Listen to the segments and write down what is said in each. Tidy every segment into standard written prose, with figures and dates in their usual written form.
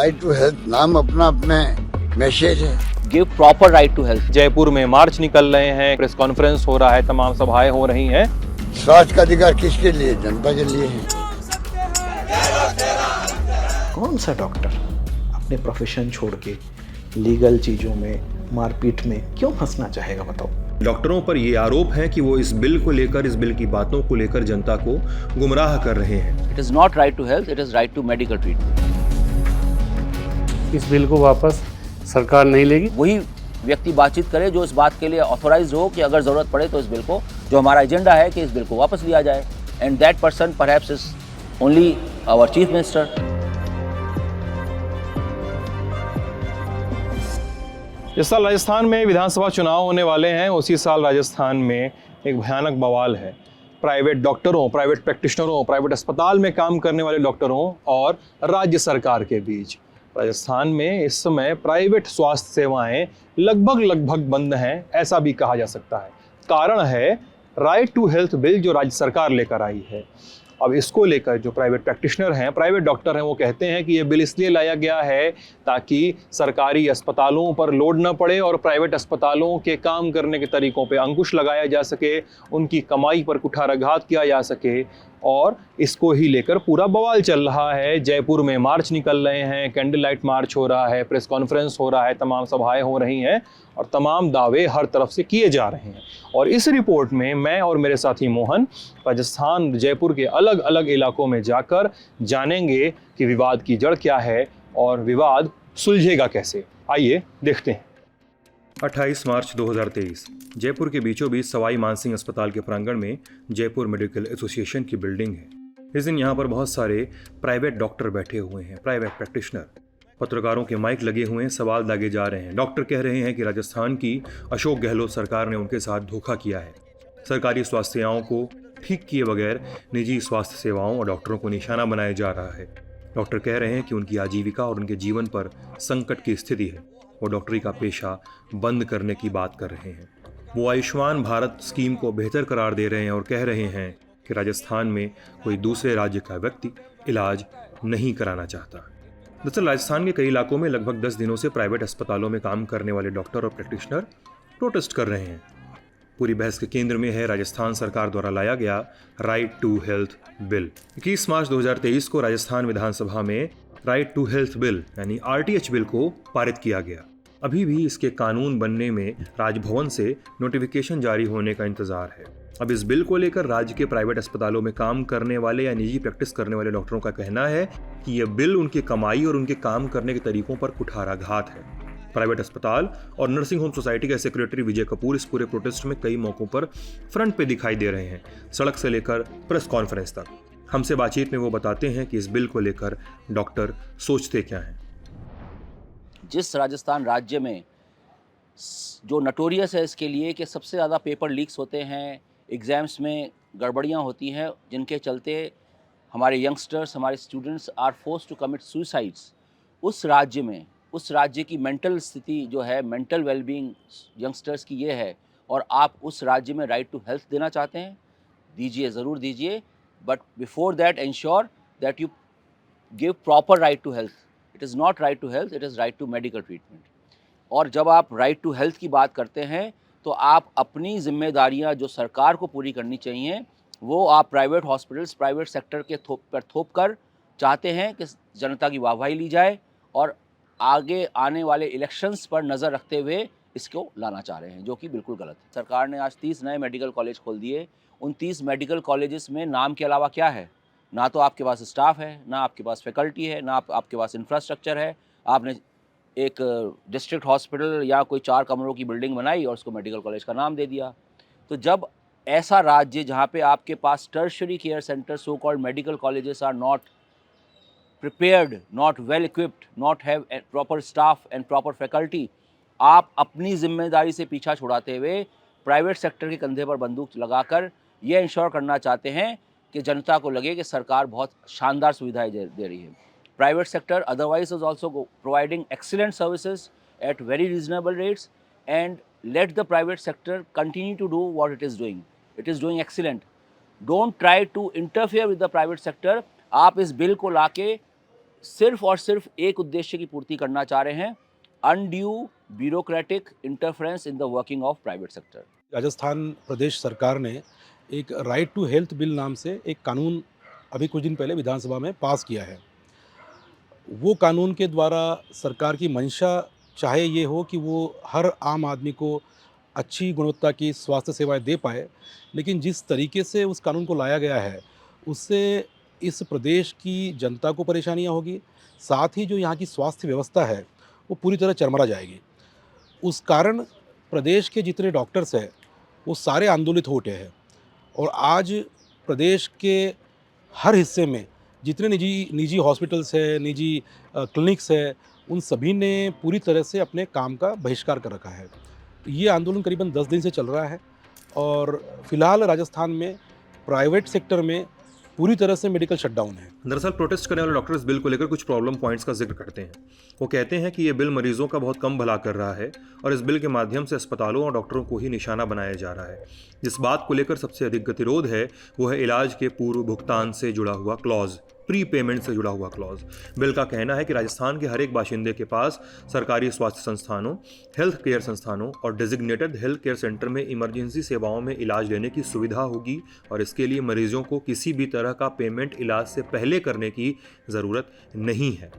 Right to health नाम अपना अपने मैसेज है। Give proper right to health. Jaipur में मार्च निकल रहे हैं, प्रेस कॉन्फ्रेंस हो रहा है, तमाम सभाएं हो रही हैं। स्वास्थ्य का अधिकार किसके लिए? जनता के लिए है। कौन सा डॉक्टर अपने प्रोफेशन छोड़ के लीगल चीज़ों में, मारपीट में क्यों फंसना चाहेगा, बताओ। डॉक्टरों पर ये आरोप है कि वो इस बिल को लेकर, इस बिल की बातों को लेकर जनता को गुमराह कर रहे हैं। It is not right to health, it is right to medical treatment. इस बिल को वापस सरकार नहीं लेगी। वही व्यक्ति बातचीत करे जो इस बात के लिए ऑथोराइज हो कि अगर जरूरत पड़े तो इस बिल को, जो हमारा एजेंडा है कि इस बिल को वापस लिया जाए, and that person perhaps is only our chief minister. इस साल राजस्थान में विधानसभा चुनाव होने वाले हैं। उसी साल राजस्थान में एक भयानक बवाल है। प्राइवेट डॉक्टरों, प्राइवेट प्रैक्टिशनरों, प्राइवेट अस्पताल में काम करने वाले डॉक्टरों और राज्य सरकार के बीच राजस्थान में इस समय प्राइवेट स्वास्थ्य सेवाएं लगभग बंद हैं, ऐसा भी कहा जा सकता है। कारण है राइट टू हेल्थ बिल जो राज्य सरकार लेकर आई है। अब इसको लेकर जो प्राइवेट प्रैक्टिशनर हैं, प्राइवेट डॉक्टर हैं, वो कहते हैं कि ये बिल इसलिए लाया गया है ताकि सरकारी अस्पतालों पर लोड न पड़े और प्राइवेट अस्पतालों के काम करने के तरीकों पे अंकुश लगाया जा सके, उनकी कमाई पर कुठाराघात किया जा सके। और इसको ही लेकर पूरा बवाल चल रहा है। जयपुर में मार्च निकल रहे हैं, कैंडल लाइट मार्च हो रहा है, प्रेस कॉन्फ्रेंस हो रहा है, तमाम सभाएं हो रही हैं और तमाम दावे हर तरफ से किए जा रहे हैं। और इस रिपोर्ट में मैं और मेरे साथी मोहन राजस्थान, जयपुर के अलग अलग इलाकों में जाकर जानेंगे कि विवाद की जड़ क्या है और विवाद सुलझेगा कैसे। आइए देखते हैं। 28 मार्च 2023 जयपुर के बीचों बीच सवाई मानसिंह अस्पताल के प्रांगण में जयपुर मेडिकल एसोसिएशन की बिल्डिंग है। इस दिन यहाँ पर बहुत सारे प्राइवेट डॉक्टर बैठे हुए हैं, प्राइवेट प्रैक्टिशनर। पत्रकारों के माइक लगे हुए हैं, सवाल दागे जा रहे हैं। डॉक्टर कह रहे हैं कि राजस्थान की अशोक गहलोत सरकार ने उनके साथ धोखा किया है। सरकारी स्वास्थ्य सेवाओं को ठीक किए बगैर निजी स्वास्थ्य सेवाओं और डॉक्टरों को निशाना बनाया जा रहा है। डॉक्टर कह रहे हैं कि उनकी आजीविका और उनके जीवन पर संकट की स्थिति है। वो डॉक्टरी का पेशा बंद करने की बात कर रहे हैं। वो आयुष्मान भारत स्कीम को बेहतर करार दे रहे हैं और कह रहे हैं कि राजस्थान में कोई दूसरे राज्य का व्यक्ति इलाज नहीं कराना चाहता। दरअसल राजस्थान के कई इलाकों में लगभग 10 दिनों से प्राइवेट अस्पतालों में काम करने वाले डॉक्टर और प्रैक्टिशनर प्रोटेस्ट कर रहे हैं। पूरी बहस के केंद्र में है राजस्थान सरकार द्वारा लाया गया राइट टू हेल्थ बिल। 21 मार्च 2023 को राजस्थान विधानसभा में राइट टू हेल्थ बिल यानी आरटीएच बिल को पारित किया गया। अभी भी इसके कानून बनने में राजभवन से नोटिफिकेशन जारी होने का इंतजार है। अब इस बिल को लेकर राज्य के प्राइवेट अस्पतालों में काम करने वाले या निजी प्रैक्टिस करने वाले डॉक्टरों का कहना है कि यह बिल उनकी कमाई और उनके काम करने के तरीकों पर कुठाराघात है। प्राइवेट अस्पताल और नर्सिंग होम सोसाइटी के सेक्रेटरी विजय कपूर इस पूरे प्रोटेस्ट में कई मौकों पर फ्रंट पे दिखाई दे रहे हैं, सड़क से लेकर प्रेस कॉन्फ्रेंस तक। हमसे बातचीत में वो बताते हैं कि इस बिल को लेकर डॉक्टर सोचते क्या हैं। जिस राजस्थान राज्य में जो नटोरियस है इसके लिए कि सबसे ज़्यादा पेपर लीक्स होते हैं, एग्ज़ाम्स में गड़बड़ियाँ होती हैं, जिनके चलते हमारे यंगस्टर्स, हमारे students are force to commit suicides, उस राज्य में, उस राज्य की मेंटल स्थिति जो है, मेंटल वेलबींग यंगस्टर्स की ये है, और आप उस राज्य में राइट टू हेल्थ देना चाहते हैं, दीजिए, ज़रूर दीजिए, but before that ensure that you give proper right to health. It is not right to health, it is right to medical treatment. और जब आप राइट टू हेल्थ की बात करते हैं तो आप अपनी जिम्मेदारियां जो सरकार को पूरी करनी चाहिए वो आप प्राइवेट हॉस्पिटल्स, प्राइवेट सेक्टर के थोप कर चाहते हैं कि जनता की वाहवाही ली जाए, और आगे आने वाले इलेक्शंस पर नज़र रखते हुए इसको लाना चाह रहे हैं, जो कि बिल्कुल गलत है। सरकार ने आज 30 नए मेडिकल कॉलेज खोल दिए। उन 30 मेडिकल कॉलेजेस में नाम के अलावा क्या है? ना तो आपके पास स्टाफ है, ना आपके पास फैकल्टी है, ना आपके पास इंफ्रास्ट्रक्चर है। आपने एक डिस्ट्रिक्ट हॉस्पिटल या कोई 4 कमरों की बिल्डिंग बनाई और उसको मेडिकल कॉलेज का नाम दे दिया। तो जब ऐसा राज्य जहाँ पे आपके पास tertiary care centre, so called medical colleges are not prepared, not well equipped, not have proper staff and proper faculty, आप अपनी जिम्मेदारी से पीछा छुड़ाते हुए प्राइवेट सेक्टर के कंधे पर बंदूक लगाकर ये इंश्योर करना चाहते हैं कि जनता को लगे कि सरकार बहुत शानदार सुविधाएं दे रही है। Private sector otherwise is also providing excellent services at very reasonable rates, and let the private sector continue to do what it is doing. It is doing excellent. Don't try to interfere with the private sector. आप इस bill को लाके सिर्फ और सिर्फ एक उद्देश्य की पूर्ति करना चाह रहे हैं, undue bureaucratic interference in the working of private sector. Rajasthan प्रदेश सरकार ने एक राइट टू हेल्थ बिल नाम से एक कानून अभी कुछ दिन पहले विधानसभा में पास किया है। वो कानून के द्वारा सरकार की मंशा चाहे ये हो कि वो हर आम आदमी को अच्छी गुणवत्ता की स्वास्थ्य सेवाएं दे पाए, लेकिन जिस तरीके से उस कानून को लाया गया है उससे इस प्रदेश की जनता को परेशानियां होगी, साथ ही जो यहाँ की स्वास्थ्य व्यवस्था है वो पूरी तरह चरमरा जाएगी। उस कारण प्रदेश के जितने डॉक्टर्स हैं वो सारे आंदोलित हो उठे हैं और आज प्रदेश के हर हिस्से में जितने निजी हॉस्पिटल्स है, निजी क्लिनिक्स है, उन सभी ने पूरी तरह से अपने काम का बहिष्कार कर रखा है। ये आंदोलन करीबन 10 दिन से चल रहा है और फिलहाल राजस्थान में प्राइवेट सेक्टर में पूरी तरह से मेडिकल शटडाउन है। दरअसल प्रोटेस्ट करने वाले डॉक्टर इस बिल को लेकर कुछ प्रॉब्लम पॉइंट्स का जिक्र करते हैं। वो कहते हैं कि ये बिल मरीजों का बहुत कम भला कर रहा है और इस बिल के माध्यम से अस्पतालों और डॉक्टरों को ही निशाना बनाया जा रहा है। जिस बात को लेकर सबसे अधिक गतिरोध है वो है इलाज के पूर्व भुगतान से जुड़ा हुआ क्लॉज, प्री पेमेंट से जुड़ा हुआ क्लॉज। बिल का कहना है कि राजस्थान के हर एक बाशिंदे के पास सरकारी स्वास्थ्य संस्थानों, हेल्थ केयर संस्थानों और डेजिग्नेटेड हेल्थ केयर सेंटर में इमरजेंसी सेवाओं में इलाज लेने की सुविधा होगी और इसके लिए मरीजों को किसी भी तरह का पेमेंट इलाज से पहले करने की ज़रूरत नहीं है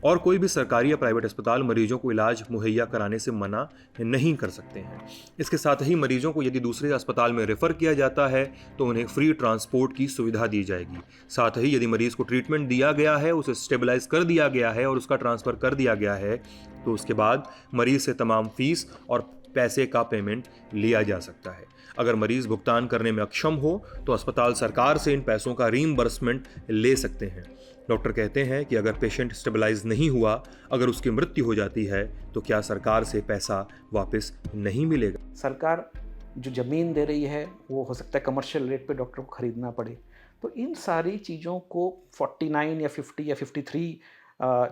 और कोई भी सरकारी या प्राइवेट अस्पताल मरीजों को इलाज मुहैया कराने से मना नहीं कर सकते हैं। इसके साथ ही मरीजों को यदि दूसरे अस्पताल में रेफ़र किया जाता है तो उन्हें फ्री ट्रांसपोर्ट की सुविधा दी जाएगी। साथ ही यदि मरीज़ को ट्रीटमेंट दिया गया है, उसे स्टेबलाइज कर दिया गया है और उसका ट्रांसफ़र कर दिया गया है तो उसके बाद मरीज़ से तमाम फीस और पैसे का पेमेंट लिया जा सकता है। अगर मरीज़ भुगतान करने में अक्षम हो तो अस्पताल सरकार से इन पैसों का रीइंबर्समेंट ले सकते हैं। डॉक्टर कहते हैं कि अगर पेशेंट स्टेबलाइज नहीं हुआ, अगर उसकी मृत्यु हो जाती है तो क्या सरकार से पैसा वापस नहीं मिलेगा? सरकार जो ज़मीन दे रही है वो हो सकता है कमर्शियल रेट पे डॉक्टर को ख़रीदना पड़े। तो इन सारी चीज़ों को 49 या 50 या 53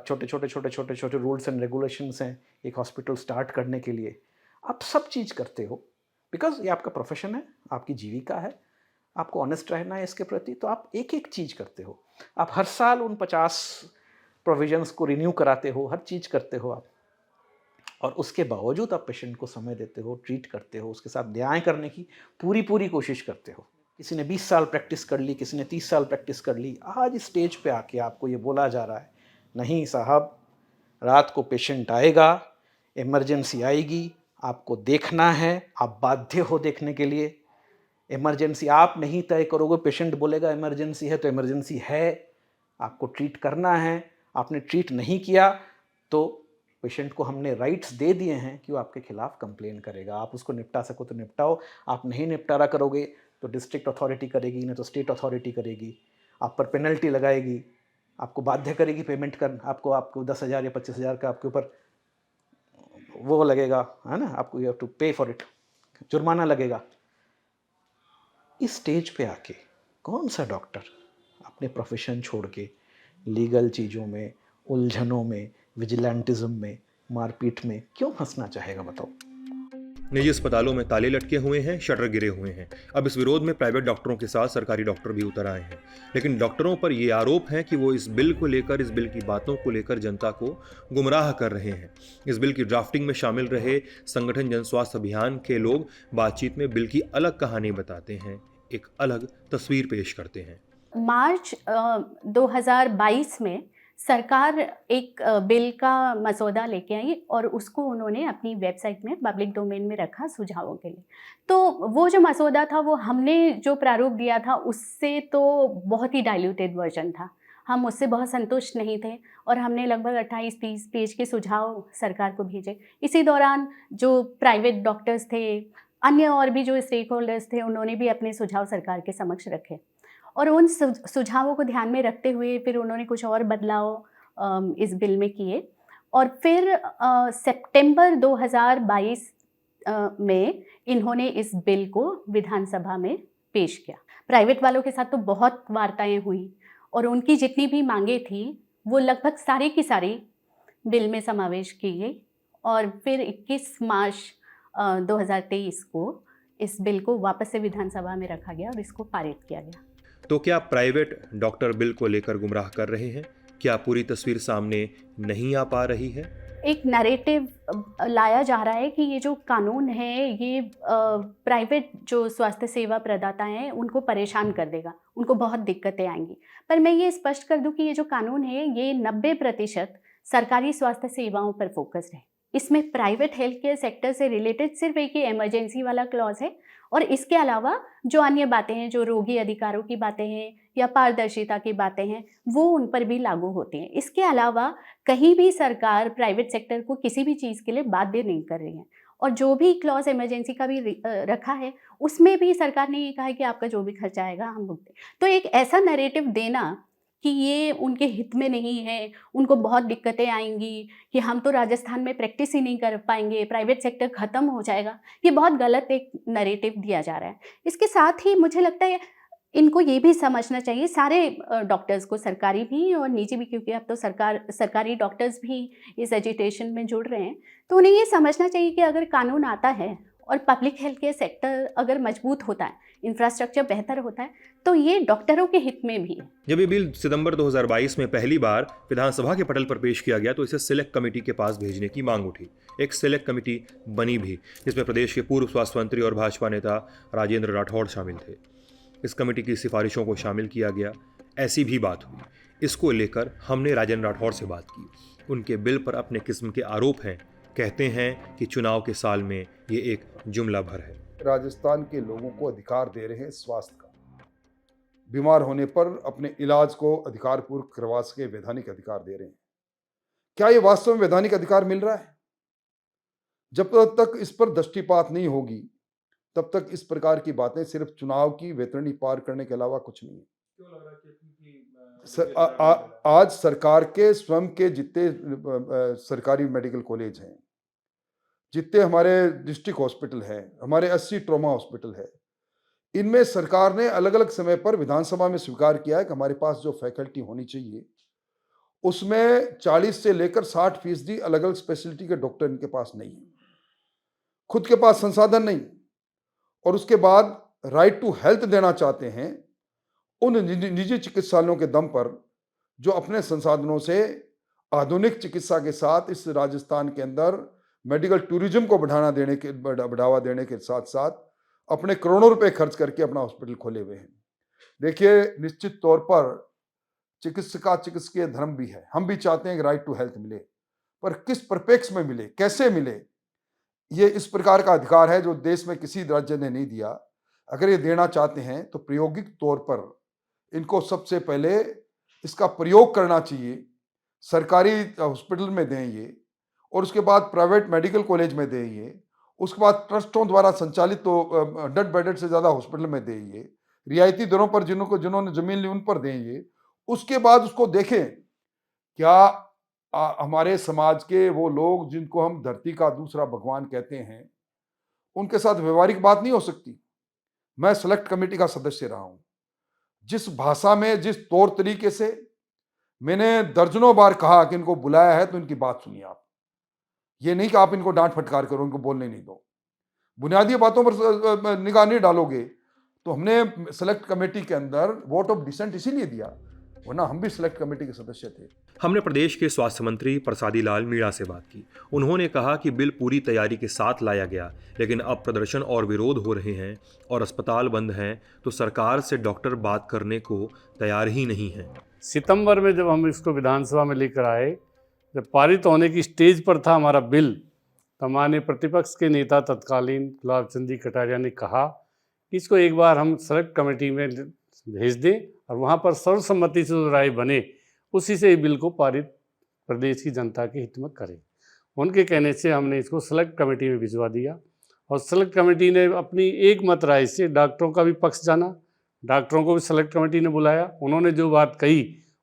छोटे रूल्स एंड रेगुलेशंस हैं एक हॉस्पिटल स्टार्ट करने के लिए। आप सब चीज़ करते हो बिकॉज ये आपका प्रोफेशन है, आपकी जीविका है, आपको ऑनेस्ट रहना है इसके प्रति, तो आप एक एक चीज़ करते हो। आप हर साल उन 50 प्रोविजंस को रिन्यू कराते हो, हर चीज़ करते हो आप, और उसके बावजूद आप पेशेंट को समय देते हो, ट्रीट करते हो, उसके साथ न्याय करने की पूरी कोशिश करते हो। किसी ने 20 साल प्रैक्टिस कर ली, किसी ने 30 साल प्रैक्टिस कर ली, आज स्टेज पे आके आपको ये बोला जा रहा है नहीं साहब, रात को पेशेंट आएगा, इमरजेंसी आएगी, आपको देखना है, आप बाध्य हो देखने के लिए। इमरजेंसी आप नहीं तय करोगे, पेशेंट बोलेगा इमरजेंसी है तो इमरजेंसी है, आपको ट्रीट करना है। आपने ट्रीट नहीं किया तो पेशेंट को हमने राइट्स दे दिए हैं कि वो आपके खिलाफ कंप्लेन करेगा। आप उसको निपटा सको तो निपटाओ, आप नहीं निपटारा करोगे तो डिस्ट्रिक्ट अथॉरिटी करेगी, नहीं तो स्टेट अथॉरिटी करेगी, आप पर पेनल्टी लगाएगी, आपको बाध्य करेगी पेमेंट कर, आपको 10,000 या 25,000 का आपके ऊपर वो लगेगा, है ना, आपको यू हैव टू पे फॉर इट, जुर्माना लगेगा। इस स्टेज पे आके कौन सा डॉक्टर अपने प्रोफेशन छोड़ के लीगल चीज़ों में, उलझनों में, विजिलेंटिज्म में, मारपीट में क्यों फंसना चाहेगा बताओ? निजी अस्पतालों में ताले लटके हुए हैं, शटर गिरे हुए हैं। अब इस विरोध में प्राइवेट डॉक्टरों के साथ सरकारी डॉक्टर भी उतर आए हैं, लेकिन डॉक्टरों पर ये आरोप है कि वो इस बिल को लेकर, इस बिल की बातों को लेकर जनता को गुमराह कर रहे हैं। इस बिल की ड्राफ्टिंग में शामिल रहे संगठन जन स्वास्थ्य अभियान के लोग बातचीत में बिल की अलग कहानी बताते हैं, एक अलग तस्वीर पेश करते हैं। मार्च 2022 में सरकार एक बिल का मसौदा लेके आई और उसको उन्होंने अपनी वेबसाइट में पब्लिक डोमेन में रखा सुझावों के लिए। तो वो जो मसौदा था वो हमने जो प्रारूप दिया था उससे तो बहुत ही डाइल्यूटेड वर्जन था, हम उससे बहुत संतुष्ट नहीं थे और हमने लगभग 28-30 पेज के सुझाव सरकार को भेजे। इसी दौरान जो प्राइवेट डॉक्टर्स थे, अन्य और भी जो स्टेक होल्डर्स थे, उन्होंने भी अपने सुझाव सरकार के समक्ष रखे और उन सुझावों को ध्यान में रखते हुए फिर उन्होंने कुछ और बदलाव इस बिल में किए और फिर सितंबर 2022 में इन्होंने इस बिल को विधानसभा में पेश किया। प्राइवेट वालों के साथ तो बहुत वार्ताएं हुई और उनकी जितनी भी मांगें थी वो लगभग सारी की सारी बिल में समावेश की गई और फिर 21 मार्च 2023 को इस बिल को वापस से विधानसभा में रखा गया और इसको पारित किया गया। तो क्या प्राइवेट डॉक्टर बिल को लेकर गुमराह कर रहे हैं? क्या पूरी तस्वीर सामने नहीं आ पा रही है? एक नैरेटिव लाया जा रहा है कि ये जो कानून है ये प्राइवेट जो स्वास्थ्य सेवा प्रदाता हैं उनको परेशान कर देगा, उनको बहुत दिक्कतें आएंगी। पर मैं ये स्पष्ट कर दूं कि ये जो कानून है ये 90% सरकारी स्वास्थ्य सेवाओं पर फोकस्ड है। इसमें प्राइवेट हेल्थ केयर सेक्टर से रिलेटेड सिर्फ एक ही इमरजेंसी वाला क्लॉज है, और इसके अलावा जो अन्य बातें हैं, जो रोगी अधिकारों की बातें हैं या पारदर्शिता की बातें हैं, वो उन पर भी लागू होती हैं। इसके अलावा कहीं भी सरकार प्राइवेट सेक्टर को किसी भी चीज़ के लिए बाध्य नहीं कर रही है, और जो भी क्लॉज इमरजेंसी का भी रखा है उसमें भी सरकार ने ये कहा है कि आपका जो भी खर्चा आएगा हम भुगतें। तो एक ऐसा नैरेटिव देना कि ये उनके हित में नहीं है, उनको बहुत दिक्कतें आएंगी, कि हम तो राजस्थान में प्रैक्टिस ही नहीं कर पाएंगे, प्राइवेट सेक्टर ख़त्म हो जाएगा, ये बहुत गलत एक नैरेटिव दिया जा रहा है। इसके साथ ही मुझे लगता है इनको ये भी समझना चाहिए, सारे डॉक्टर्स को, सरकारी भी और निजी भी, क्योंकि अब तो सरकारी डॉक्टर्स भी इस एजिटेशन में जुड़ रहे हैं, तो उन्हें ये समझना चाहिए कि अगर कानून आता है और पब्लिक हेल्थ केयर सेक्टर अगर मजबूत होता है, इंफ्रास्ट्रक्चर बेहतर होता है, तो ये डॉक्टरों के हित में भी है। जब ये बिल सितंबर 2022 में पहली बार विधानसभा के पटल पर पेश किया गया तो इसे सिलेक्ट कमेटी के पास भेजने की मांग उठी। एक सिलेक्ट कमेटी बनी भी, जिसमें प्रदेश के पूर्व स्वास्थ्य मंत्री और भाजपा नेता राजेंद्र राठौड़ शामिल थे। इस कमेटी की सिफारिशों को शामिल किया गया, ऐसी भी बात हुई। इसको लेकर हमने राजेंद्र राठौड़ से बात की। उनके बिल पर अपने किस्म के आरोप हैं, कहते हैं कि चुनाव के साल में ये एक जुमला भर है। राजस्थान के लोगों को अधिकार दे रहे हैं स्वास्थ्य का, बीमार होने पर अपने इलाज को अधिकारपूर्वक करवा सके वैधानिक अधिकार दे रहे हैं। क्या ये वास्तव में वैधानिक अधिकार मिल रहा है? जब तक इस पर दृष्टिपात नहीं होगी तब तक इस प्रकार की बातें सिर्फ चुनाव की वैतरणी पार करने के अलावा कुछ नहीं है। क्यों लग रहा है कि आज सरकार के स्वयं के जितने सरकारी मेडिकल कॉलेज हैं, जितने हमारे डिस्ट्रिक्ट हॉस्पिटल हैं, हमारे 80 ट्रॉमा हॉस्पिटल है, इनमें सरकार ने अलग अलग समय पर विधानसभा में स्वीकार किया है कि हमारे पास जो फैकल्टी होनी चाहिए उसमें 40 से लेकर 60% अलग अलग स्पेशलिटी के डॉक्टर इनके पास नहीं है, खुद के पास संसाधन नहीं, और उसके बाद राइट टू हेल्थ देना चाहते हैं उन निजी चिकित्सालयों के दम पर जो अपने संसाधनों से आधुनिक चिकित्सा के साथ इस राजस्थान के अंदर मेडिकल टूरिज्म को बढ़ावा देने के साथ साथ अपने करोड़ों रुपए खर्च करके अपना हॉस्पिटल खोले हुए हैं। देखिए, निश्चित तौर पर चिकित्सकीय धर्म भी है, हम भी चाहते हैं कि राइट टू हेल्थ मिले, पर किस परिप्रेक्ष्य में मिले, कैसे मिले, ये इस प्रकार का अधिकार है जो देश में किसी राज्य ने नहीं दिया। अगर ये देना चाहते हैं तो प्रायोगिक तौर पर इनको सबसे पहले इसका प्रयोग करना चाहिए, सरकारी हॉस्पिटल में दें ये, और उसके बाद प्राइवेट मेडिकल कॉलेज में दें ये, उसके बाद ट्रस्टों द्वारा संचालित तो 100 बेडेड से ज़्यादा हॉस्पिटल में दें ये, रियायती दरों पर जिन्होंने ज़मीन ली उन पर दें ये। उसके बाद उसको देखें क्या हमारे समाज के वो लोग जिनको हम धरती का दूसरा भगवान कहते हैं, उनके साथ व्यवहारिक बात नहीं हो सकती। मैं सेलेक्ट कमेटी का सदस्य रहा हूँ, जिस भाषा में, जिस तौर तरीके से मैंने दर्जनों बार कहा कि इनको बुलाया है तो इनकी बात सुनिए आप। ये नहीं कि आप इनको डांट फटकार करो, इनको बोलने नहीं दो, बुनियादी बातों पर निगाह नहीं डालोगे। तो हमने सेलेक्ट कमेटी के अंदर वोट ऑफ डिसेंट इसीलिए दिया, वरना हम भी सेलेक्ट कमेटी के सदस्य थे। हमने प्रदेश के स्वास्थ्य मंत्री प्रसादी लाल मीणा से बात की। उन्होंने कहा कि बिल पूरी तैयारी के साथ लाया गया, लेकिन अब प्रदर्शन और विरोध हो रहे हैं और अस्पताल बंद हैं, तो सरकार से डॉक्टर बात करने को तैयार ही नहीं है। सितंबर में जब हम इसको विधानसभा में लेकर आए, जब पारित होने की स्टेज पर था हमारा बिल, तो हमारे प्रतिपक्ष के नेता तत्कालीन गुलाब चंद कटारिया ने कहा कि इसको एक बार हम सेलेक्ट कमेटी में भेज दें और वहाँ पर सर्वसम्मति से जो राय बने उसी से बिल को पारित प्रदेश की जनता के हित में करें। उनके कहने से हमने इसको सेलेक्ट कमेटी में भिजवा दिया और सेलेक्ट कमेटी ने अपनी एक मत राय से डॉक्टरों का भी पक्ष जाना, डॉक्टरों को भी सेलेक्ट कमेटी ने बुलाया। उन्होंने जो बात कही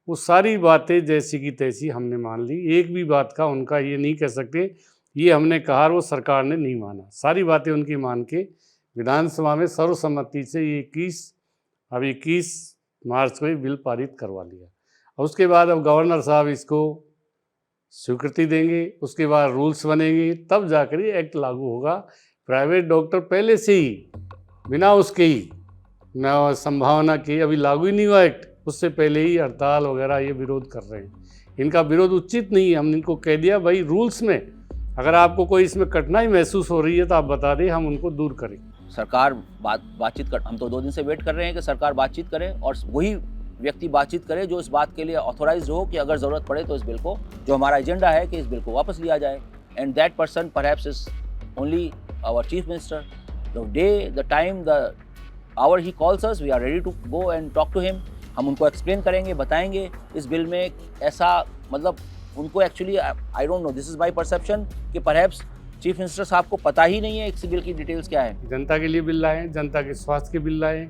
वो सारी बातें जैसी की तैसी हमने मान ली। एक भी बात का उनका ये नहीं कह सकते ये हमने कहा और वो सरकार ने नहीं माना। सारी बातें उनकी मान के विधानसभा में सर्वसम्मति से 21 मार्च को ही बिल पारित करवा लिया। और उसके बाद अब गवर्नर साहब इसको स्वीकृति देंगे, उसके बाद रूल्स बनेंगे, तब जाकर ये एक्ट लागू होगा। प्राइवेट डॉक्टर पहले से ही बिना उसके ही न संभावना के अभी लागू ही नहीं हुआ एक्ट, उससे पहले ही हड़ताल वगैरह ये विरोध कर रहे हैं। इनका विरोध उचित नहीं है। हम इनको कह दिया भाई रूल्स में अगर आपको कोई इसमें कठिनाई महसूस हो रही है तो आप बता दें, हम उनको दूर करें। सरकार बातचीत कर, हम तो 2 दिन से वेट कर रहे हैं कि सरकार बातचीत करे और वही व्यक्ति बातचीत करे जो इस बात के लिए ऑथोराइज हो कि अगर ज़रूरत पड़े तो इस बिल को, जो हमारा एजेंडा है कि इस बिल को वापस लिया जाए। And that person perhaps is only our chief minister. The day, the time, the hour he calls us, we are ready to go and talk to him. हम उनको एक्सप्लेन करेंगे, बताएंगे इस बिल में ऐसा, मतलब उनको actually I don't know, this is my perception कि परहैप्स चीफ मिनिस्टर साहब को पता ही नहीं है इस बिल की डिटेल्स क्या है। जनता के लिए बिल लाएं, जनता के स्वास्थ्य के बिल लाएं,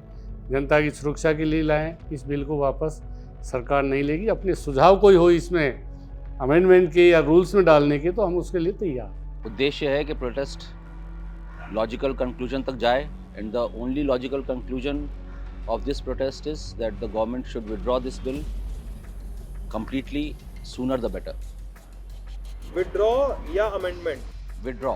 जनता की सुरक्षा के लिए लाएं। इस बिल को वापस सरकार नहीं लेगी। अपने सुझाव कोई हो इसमें अमेंडमेंट के या रूल्स में डालने के, तो हम उसके लिए तैयार। उद्देश्य है कि प्रोटेस्ट लॉजिकल कंक्लूजन तक जाए and the only logical conclusion of this protest is that the government should withdraw this bill completely, sooner the better. Withdraw या amendment? Withdraw,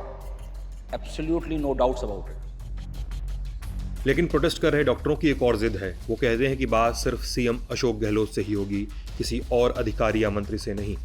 absolutely no doubts about it. लेकिन protest कर रहे डॉक्टरों की एक और जिद है। वो कहते हैं कि बात सिर्फ सीएम अशोक गहलोत से ही होगी, किसी और अधिकारी या मंत्री से नहीं।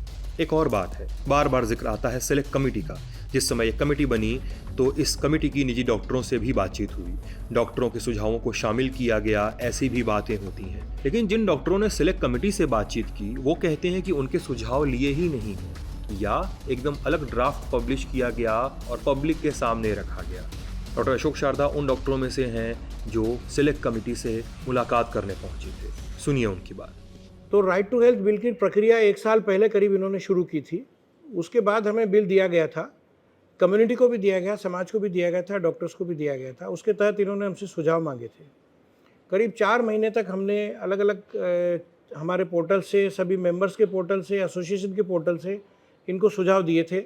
एक और बात है, बार बार जिक्र आता है सेलेक्ट कमेटी का। जिस समय ये कमेटी बनी तो इस कमेटी की निजी डॉक्टरों से भी बातचीत हुई, डॉक्टरों के सुझावों को शामिल किया गया, ऐसी भी बातें होती हैं। लेकिन जिन डॉक्टरों ने सेलेक्ट कमेटी से बातचीत की वो कहते हैं कि उनके सुझाव लिए ही नहीं हैं या एकदम अलग ड्राफ्ट पब्लिश किया गया और पब्लिक के सामने रखा गया। डॉक्टर अशोक शारदा उन डॉक्टरों में से हैं जो सेलेक्ट कमेटी से मुलाकात करने पहुंचे थे। सुनिए उनकी बात। तो राइट टू हेल्थ बिल की प्रक्रिया 1 साल पहले करीब इन्होंने शुरू की थी। उसके बाद हमें बिल दिया गया था, कम्युनिटी को भी दिया गया, समाज को भी दिया गया था, डॉक्टर्स को भी दिया गया था। उसके तहत इन्होंने हमसे सुझाव मांगे थे। करीब 4 महीने तक हमने अलग अलग हमारे पोर्टल से, सभी मेंबर्स के पोर्टल से, एसोसिएशन के पोर्टल से इनको सुझाव दिए थे।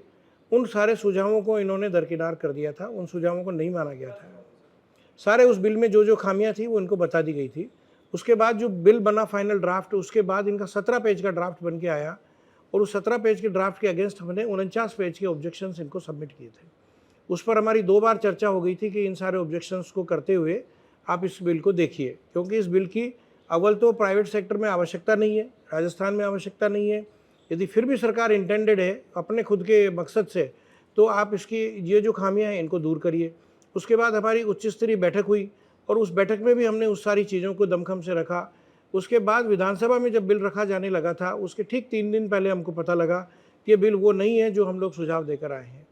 उन सारे सुझावों को इन्होंने दरकिनार कर दिया था, उन सुझावों को नहीं माना गया था। सारे उस बिल में जो जो खामियां थी वो इनको बता दी गई थी। उसके बाद जो बिल बना फाइनल ड्राफ्ट, उसके बाद इनका 17 पेज का ड्राफ्ट बन के आया और उस 17 पेज के ड्राफ्ट के अगेंस्ट हमने 49 पेज के ऑब्जेक्शंस इनको सबमिट किए थे। उस पर हमारी 2 बार चर्चा हो गई थी कि इन सारे ऑब्जेक्शंस को करते हुए आप इस बिल को देखिए, क्योंकि इस बिल की अव्वल तो प्राइवेट सेक्टर में आवश्यकता नहीं है, राजस्थान में आवश्यकता नहीं है। यदि फिर भी सरकार इंटेंडेड है अपने खुद के मकसद से, तो आप इसकी ये जो खामियां हैं इनको दूर करिए। उसके बाद हमारी उच्च स्तरीय बैठक हुई और उस बैठक में भी हमने उस सारी चीज़ों को दमखम से रखा। उसके बाद विधानसभा में जब बिल रखा जाने लगा था, उसके ठीक 3 दिन पहले हमको पता लगा कि ये बिल वो नहीं है जो हम लोग सुझाव देकर आए हैं।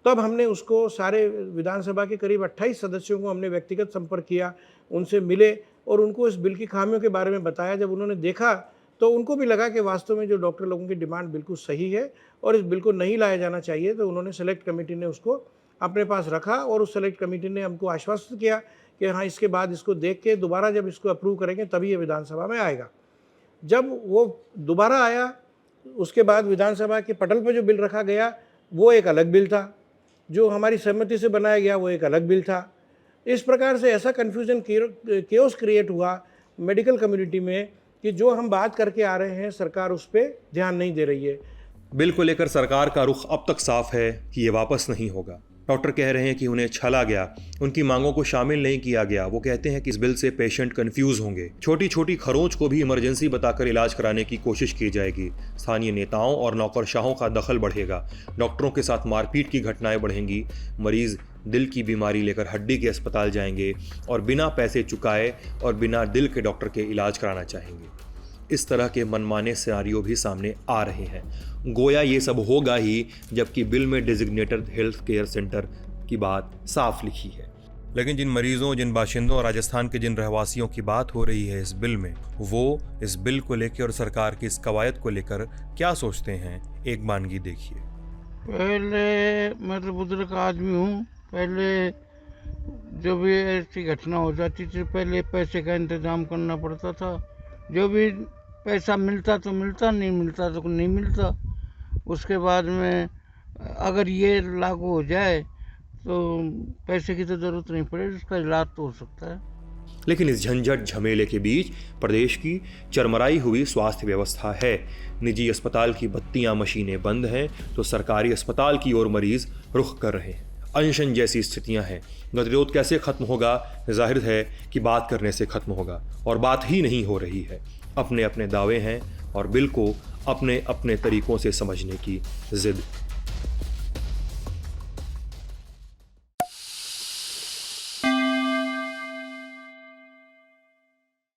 तब हमने उसको सारे विधानसभा के करीब 28 सदस्यों को हमने व्यक्तिगत संपर्क किया, उनसे मिले और उनको इस बिल की खामियों के बारे में बताया। जब उन्होंने देखा तो उनको भी लगा कि वास्तव में जो डॉक्टर लोगों की डिमांड बिल्कुल सही है और इस बिल को नहीं लाया जाना चाहिए। तो उन्होंने सेलेक्ट कमेटी ने उसको अपने पास रखा और उस सेलेक्ट कमेटी ने हमको आश्वस्त किया कि हाँ, इसके बाद इसको देख के दोबारा जब इसको अप्रूव करेंगे तभी ये विधानसभा में आएगा। जब वो दोबारा आया, उसके बाद विधानसभा के पटल पर जो बिल रखा गया वो एक अलग बिल था, जो हमारी सहमति से बनाया गया वो एक अलग बिल था। इस प्रकार से ऐसा कन्फ्यूजन, केओस क्रिएट हुआ मेडिकल कम्युनिटी में कि जो हम बात करके आ रहे हैं सरकार उस पर ध्यान नहीं दे रही है। बिल को लेकर सरकार का रुख अब तक साफ है कि ये वापस नहीं होगा। डॉक्टर कह रहे हैं कि उन्हें छला गया, उनकी मांगों को शामिल नहीं किया गया। वो कहते हैं कि इस बिल से पेशेंट कंफ्यूज होंगे, छोटी छोटी खरोंच को भी इमरजेंसी बताकर इलाज कराने की कोशिश की जाएगी। स्थानीय नेताओं और नौकरशाहों का दखल बढ़ेगा, डॉक्टरों के साथ मारपीट की घटनाएं बढ़ेंगी। मरीज दिल की बीमारी लेकर हड्डी के अस्पताल जाएंगे और बिना पैसे चुकाए और बिना दिल के डॉक्टर के इलाज कराना चाहेंगे। इस तरह के मनमाने सिनारियो भी सामने आ रहे हैं। गोया ये सब होगा ही, जबकि बिल में डेजिग्नेटेड हेल्थ केयर सेंटर की बात साफ लिखी है। लेकिन जिन मरीजों, जिन बाशिंदों और राजस्थान के जिन रहवासियों की बात हो रही है इस बिल में, वो इस बिल को लेकर और सरकार की इस कवायद को लेकर क्या सोचते हैं, एक मानगी देखिए। पहले मैं तो बुजुर्ग आदमी हूँ, पहले जो भी ऐसी घटना हो जाती थी पहले पैसे का इंतजाम करना पड़ता था। जो भी पैसा मिलता तो मिलता, नहीं मिलता तो नहीं मिलता। उसके बाद में अगर ये लागू हो जाए तो पैसे की तो ज़रूरत नहीं पड़ेगी, उसका इलाज तो हो सकता है। लेकिन इस झंझट झमेले के बीच प्रदेश की चरमराई हुई स्वास्थ्य व्यवस्था है। निजी अस्पताल की बत्तियां, मशीनें बंद हैं तो सरकारी अस्पताल की ओर मरीज रुख कर रहे हैं। अनशन जैसी स्थितियां हैं। गतिरोध कैसे खत्म होगा? जाहिर है कि बात करने से खत्म होगा और बात ही नहीं हो रही है। अपने अपने दावे हैं और बिल को अपने अपने तरीकों से समझने की जिद